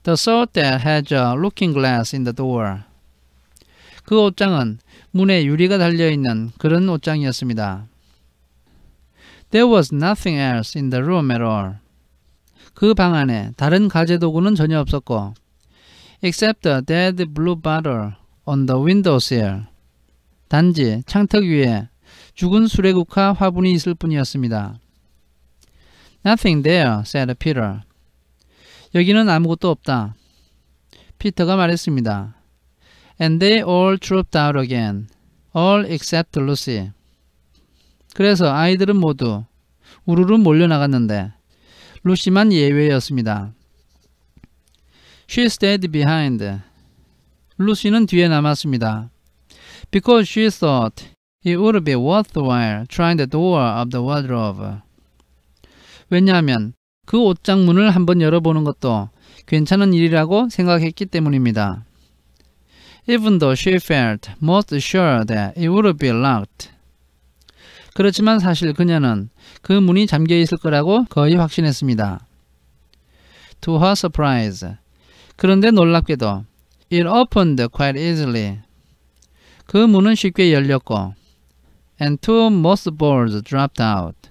The sort that has a looking glass in the door. 그 옷장은 문에 유리가 달려있는 그런 옷장이었습니다. There was nothing else in the room at all. 그 방 안에 다른 가재도구는 전혀 없었고 except a dead blue bottle on the windowsill. 단지 창턱 위에 죽은 수레국화 화분이 있을 뿐이었습니다. Nothing there, said Peter. 여기는 아무것도 없다. 피터가 말했습니다. And they all trooped out again, all except Lucy. 그래서 아이들은 모두 우르르 몰려나갔는데 루시만 예외였습니다. She stayed behind. 루시는 뒤에 남았습니다. Because she thought it would be worthwhile trying the door of the wardrobe. 왜냐하면 그 옷장 문을 한번 열어보는 것도 괜찮은 일이라고 생각했기 때문입니다. Even though she felt most sure that it would be locked. 그렇지만 사실 그녀는 그 문이 잠겨 있을 거라고 거의 확신했습니다. To her surprise. 그런데 놀랍게도 it opened quite easily. 그 문은 쉽게 열렸고 and two mothballs dropped out.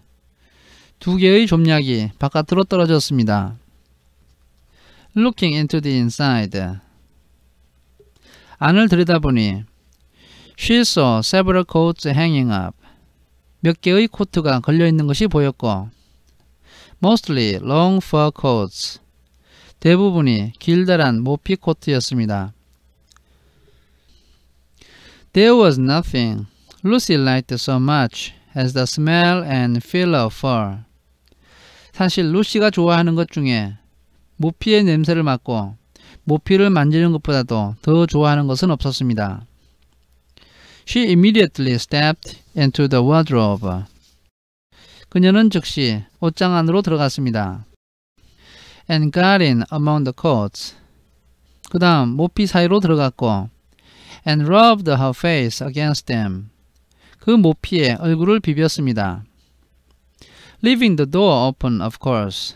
두 개의 좀약이 바깥으로 떨어졌습니다. Looking into the inside. 안을 들여다보니 she saw several coats hanging up. 몇 개의 코트가 걸려있는 것이 보였고 mostly long fur coats. 대부분이 길다란 모피 코트였습니다. There was nothing Lucy liked so much as the smell and feel of fur. 사실 루시가 좋아하는 것 중에 모피의 냄새를 맡고 모피를 만지는 것보다도 더 좋아하는 것은 없었습니다. She immediately stepped into the wardrobe. 그녀는 즉시 옷장 안으로 들어갔습니다. And got in among the coats. 그 다음 모피 사이로 들어갔고 and rubbed her face against them. 그 모피에 얼굴을 비볐습니다. Leaving the door open, of course.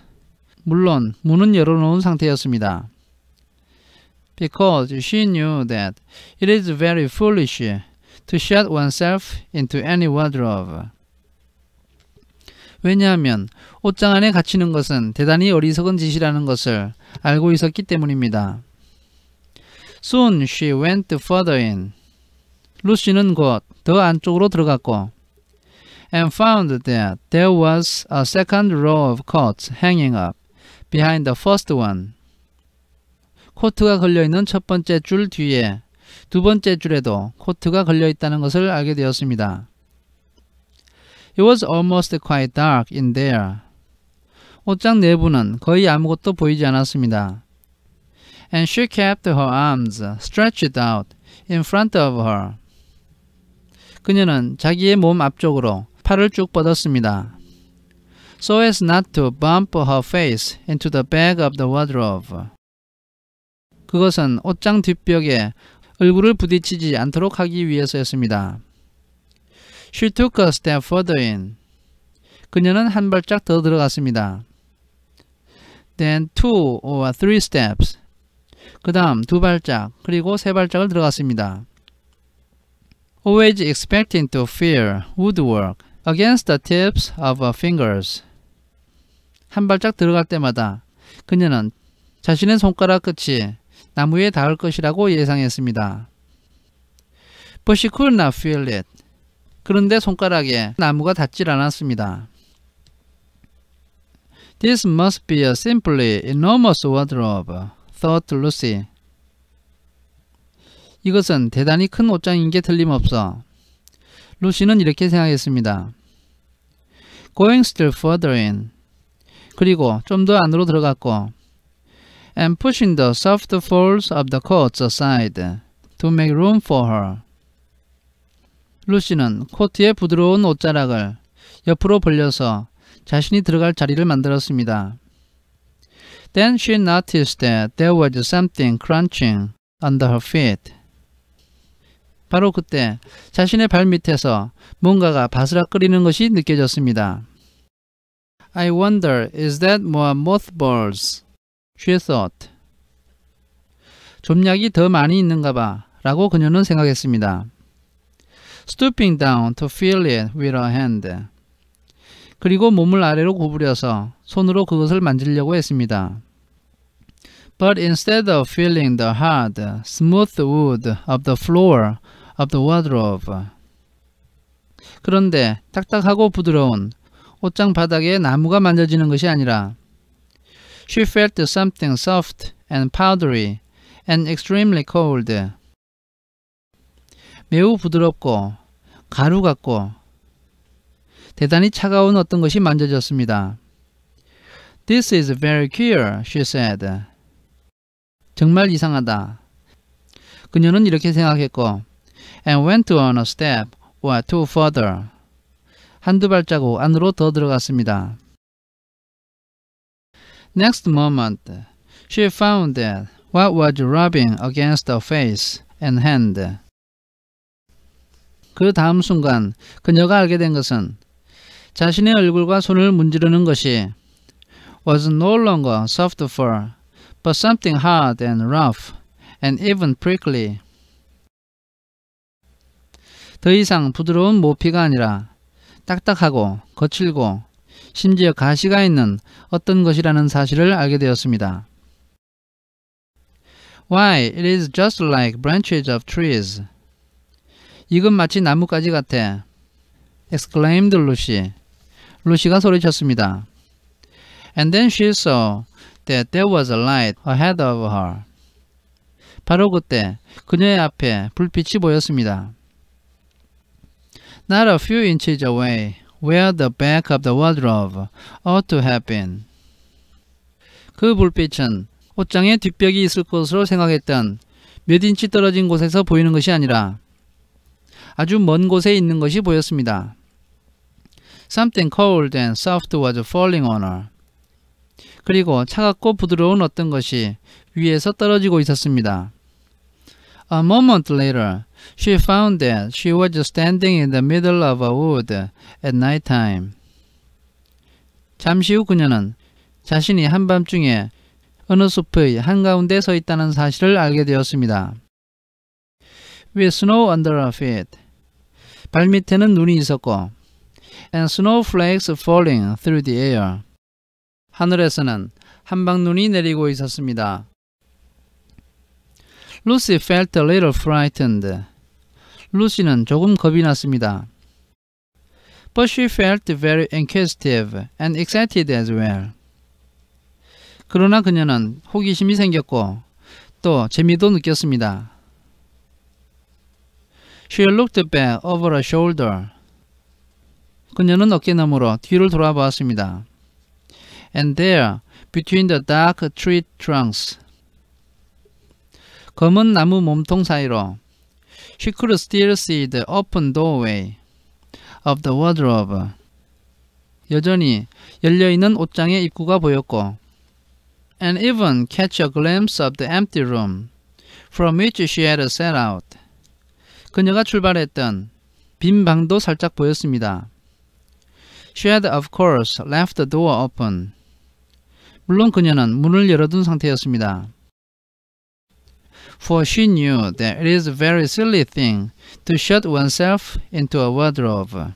물론 문은 열어놓은 상태였습니다. Because she knew that it is very foolish to shut oneself into any wardrobe. 왜냐하면 옷장 안에 갇히는 것은 대단히 어리석은 짓이라는 것을 알고 있었기 때문입니다. Soon she went further in. 루시는 곧 더 안쪽으로 들어갔고 and found that there was a second row of coats hanging up behind the first one. 코트가 걸려있는 첫 번째 줄 뒤에 두 번째 줄에도 코트가 걸려있다는 것을 알게 되었습니다. It was almost quite dark in there. 옷장 내부는 거의 아무것도 보이지 않았습니다. And she kept her arms stretched out in front of her. 그녀는 자기의 몸 앞쪽으로 팔을 쭉 뻗었습니다. So as not to bump her face into the back of the wardrobe. 그것은 옷장 뒷벽에 얼굴을 부딪히지 않도록 하기 위해서였습니다. She took a step further in. 그녀는 한 발짝 더 들어갔습니다. Then two or three steps. 그 다음 두 발짝 그리고 세 발짝을 들어갔습니다. Always expecting to feel woodwork against the tips of her fingers. 한 발짝 들어갈 때마다 그녀는 자신의 손가락 끝이 나무에 닿을 것이라고 예상했습니다. But she could not feel it. 그런데 손가락에 나무가 닿질 않았습니다. This must be a simply enormous wardrobe, thought Lucy. 이것은 대단히 큰 옷장인 게 틀림없어. 루시는 이렇게 생각했습니다. Going still further in. 그리고 좀 더 안으로 들어갔고 and pushing the soft folds of the coats aside to make room for her. 루시는 코트의 부드러운 옷자락을 옆으로 벌려서 자신이 들어갈 자리를 만들었습니다. Then she noticed that there was something crunching under her feet. 바로 그때 자신의 발 밑에서 뭔가가 바스락거리는 것이 느껴졌습니다. I wonder, is that more mothballs? She thought. 좀약이 더 많이 있는가 봐 라고 그녀는 생각했습니다. Stooping down to feel it with her hand. 그리고 몸을 아래로 구부려서 손으로 그것을 만지려고 했습니다. But instead of feeling the hard, smooth wood of the floor of the wardrobe. 그런데 딱딱하고 부드러운 옷장 바닥에 나무가 만져지는 것이 아니라 She felt something soft and powdery and extremely cold. 매우 부드럽고 가루 같고 대단히 차가운 어떤 것이 만져졌습니다. This is very queer, she said. 정말 이상하다. 그녀는 이렇게 생각했고 and went on a step or two further. 한두 발자국 안으로 더 들어갔습니다. Next moment, she found that what was rubbing against her face and hand. 그 다음 순간 그녀가 알게 된 것은 자신의 얼굴과 손을 문지르는 것이 was no longer soft fur, but something hard and rough and even prickly. 더 이상 부드러운 모피가 아니라 딱딱하고 거칠고 심지어 가시가 있는 어떤 것이라는 사실을 알게 되었습니다. Why, it is just like branches of trees. 이건 마치 나뭇가지 같아. exclaimed Lucy. 루시가 소리쳤습니다. And then she saw that there was a light ahead of her. 바로 그때 그녀의 앞에 불빛이 보였습니다. Not a few inches away, where the back of the wardrobe ought to have been. 그 불빛은 옷장의 뒷벽이 있을 것으로 생각했던 몇 인치 떨어진 곳에서 보이는 것이 아니라 아주 먼 곳에 있는 것이 보였습니다. Something cold and soft was falling on her. 그리고 차갑고 부드러운 어떤 것이 위에서 떨어지고 있었습니다. A moment later, she found that she was standing in the middle of a wood at night time. 잠시 후 그녀는 자신이 한밤중에 어느 숲의 한가운데 서 있다는 사실을 알게 되었습니다. With snow under her feet. 발밑에는 눈이 있었고 and snowflakes falling through the air. 하늘에서는 한방눈이 내리고 있었습니다. Lucy felt a little frightened. 루시는 조금 겁이 났습니다. But she felt very inquisitive and excited as well. 그러나 그녀는 호기심이 생겼고 또 재미도 느꼈습니다. She looked back over her shoulder. 그녀는 어깨너머로 뒤를 돌아보았습니다. And there, between the dark tree trunks. 검은 나무 몸통 사이로 She could still see the open doorway of the wardrobe. 여전히 열려있는 옷장의 입구가 보였고 and even catch a glimpse of the empty room from which she had set out. 그녀가 출발했던 빈 방도 살짝 보였습니다. She had of course left the door open. 물론 그녀는 문을 열어둔 상태였습니다. For she knew that it is a very silly thing to shut oneself into a wardrobe.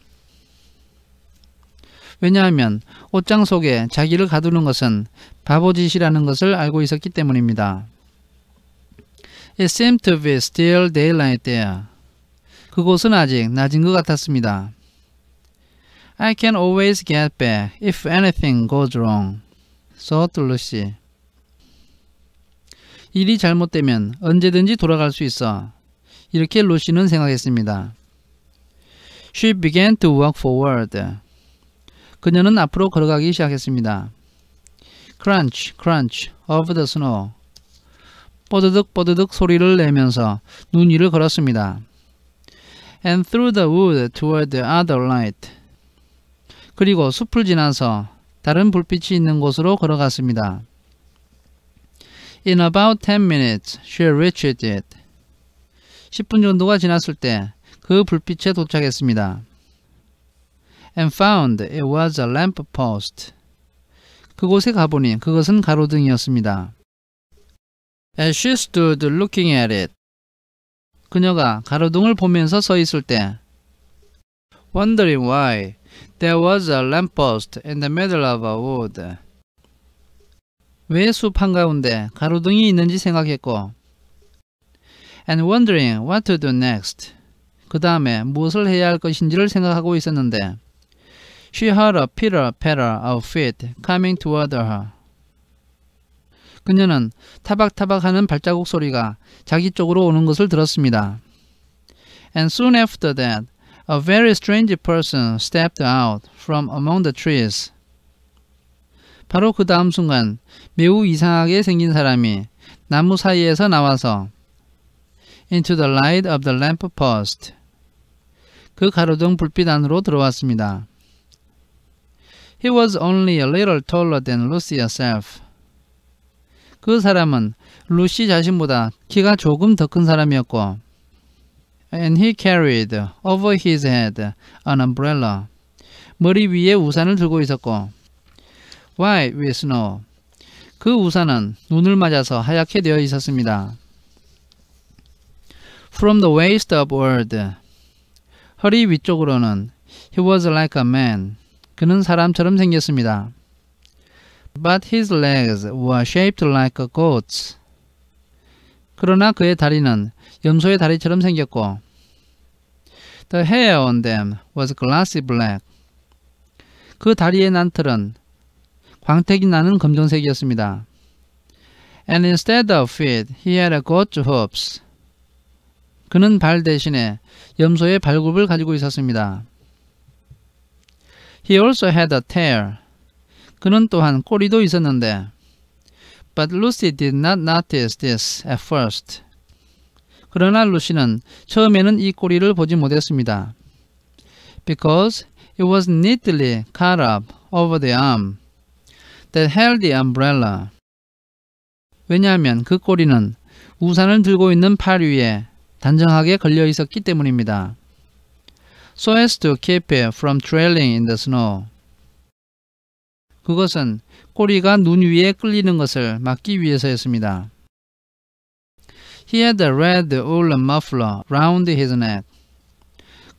왜냐하면 옷장 속에 자기를 가두는 것은 바보짓이라는 것을 알고 있었기 때문입니다. It seemed to be still daylight there. 그곳은 아직 낮인 것 같았습니다. I can always get back if anything goes wrong. thought Lucy. 일이 잘못되면 언제든지 돌아갈 수 있어. 이렇게 루시는 생각했습니다. She began to walk forward. 그녀는 앞으로 걸어가기 시작했습니다. Crunch, crunch, over the snow. 뽀드득 뽀드득 소리를 내면서 눈 위를 걸었습니다. And through the wood toward the other light. 그리고 숲을 지나서 다른 불빛이 있는 곳으로 걸어갔습니다. In about 10 minutes, she reached it. 10분 정도가 지났을 때 그 불빛에 도착했습니다. And found it was a lamp post. 그곳에 가보니 그것은 가로등이었습니다. As she stood looking at it. 그녀가 가로등을 보면서 서 있을 때 wondering why there was a lamppost in the middle of a wood. 왜 숲 한가운데 가로등이 있는지 생각했고 and wondering what to do next. 그 다음에 무엇을 해야 할 것인지를 생각하고 있었는데 she heard a pitter-patter of feet coming toward her. 그녀는 타박타박하는 발자국 소리가 자기 쪽으로 오는 것을 들었습니다. And soon after that, a very strange person stepped out from among the trees. 바로 그 다음 순간 매우 이상하게 생긴 사람이 나무 사이에서 나와서 into the light of the lamp post. 그 가로등 불빛 안으로 들어왔습니다. He was only a little taller than Lucy herself. 그 사람은 루시 자신보다 키가 조금 더 큰 사람이었고 and he carried over his head an umbrella. 머리 위에 우산을 들고 있었고 white with snow. 그 우산은 눈을 맞아서 하얗게 되어 있었습니다. From the waist upward. 허리 위쪽으로는 he was like a man. 그는 사람처럼 생겼습니다. But his legs were shaped like a goat's. 그러나 그의 다리는 염소의 다리처럼 생겼고 The hair on them was glossy black. 그 다리의 난틀은 광택이 나는 검정색이었습니다. And instead of feet, he had a goat's hoofs. 그는 발 대신에 염소의 발굽을 가지고 있었습니다. He also had a tail. 그는 또한 꼬리도 있었는데 But Lucy did not notice this at first. 그러나 루시는 처음에는 이 꼬리를 보지 못했습니다. Because it was neatly cut up over the arm that held the umbrella. 왜냐하면 그 꼬리는 우산을 들고 있는 팔 위에 단정하게 걸려 있었기 때문입니다. So as to keep it from trailing in the snow. 그것은 꼬리가 눈 위에 끌리는 것을 막기 위해서였습니다. He had a red woolen muffler round his neck.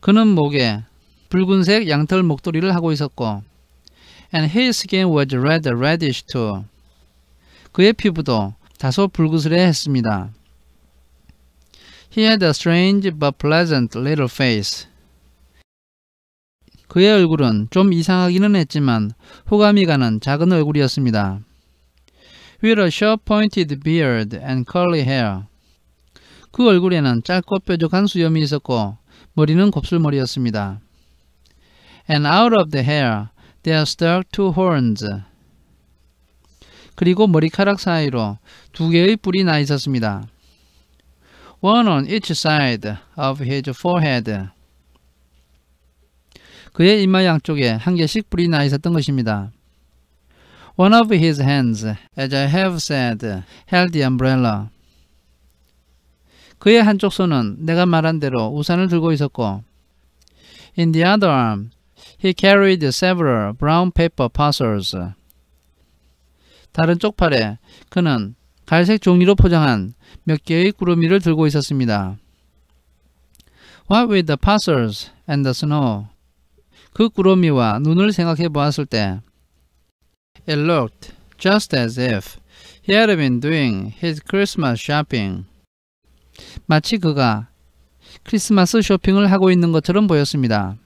그는 목에 붉은색 양털 목도리를 하고 있었고 and his skin was rather reddish too. 그의 피부도 다소 붉으스레 했습니다. He had a strange but pleasant little face. 그의 얼굴은 좀 이상하기는 했지만 호감이 가는 작은 얼굴이었습니다. With a short pointed beard and curly hair. 그 얼굴에는 짧고 뾰족한 수염이 있었고 머리는 곱슬머리였습니다. And out of the hair there stuck two horns. 그리고 머리카락 사이로 두 개의 뿔이 나 있었습니다. One on each side of his forehead. 그의 이마 양쪽에 한 개씩 뿔이 나 있었던 것입니다. One of his hands, as I have said, held the umbrella. 그의 한쪽 손은 내가 말한 대로 우산을 들고 있었고 In the other arm, he carried several brown paper parcels. 다른 쪽 팔에 그는 갈색 종이로 포장한 몇 개의 구루미를 들고 있었습니다. What with the parcels and the snow? 그 구루미와 눈을 생각해 보았을 때 It looked just as if he had been doing his Christmas shopping. 마치 그가 크리스마스 쇼핑을 하고 있는 것처럼 보였습니다.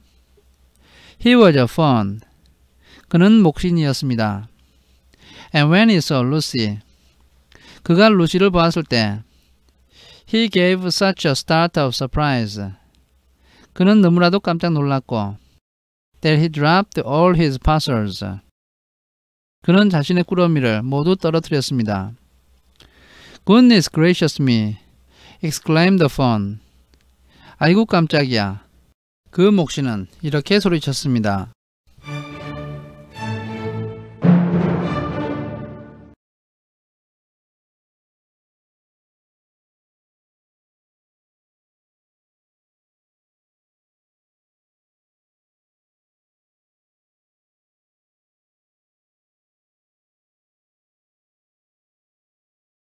He was a fawn. 그는 목신이었습니다. And when he saw Lucy, 그가 루시를 보았을 때 He gave such a start of surprise. 그는 너무나도 깜짝 놀랐고 that he dropped all his parcels. 그는 자신의 꾸러미를 모두 떨어뜨렸습니다. Goodness gracious me! exclaimed the fawn. 아이고 깜짝이야. 그 목신은 이렇게 소리쳤습니다.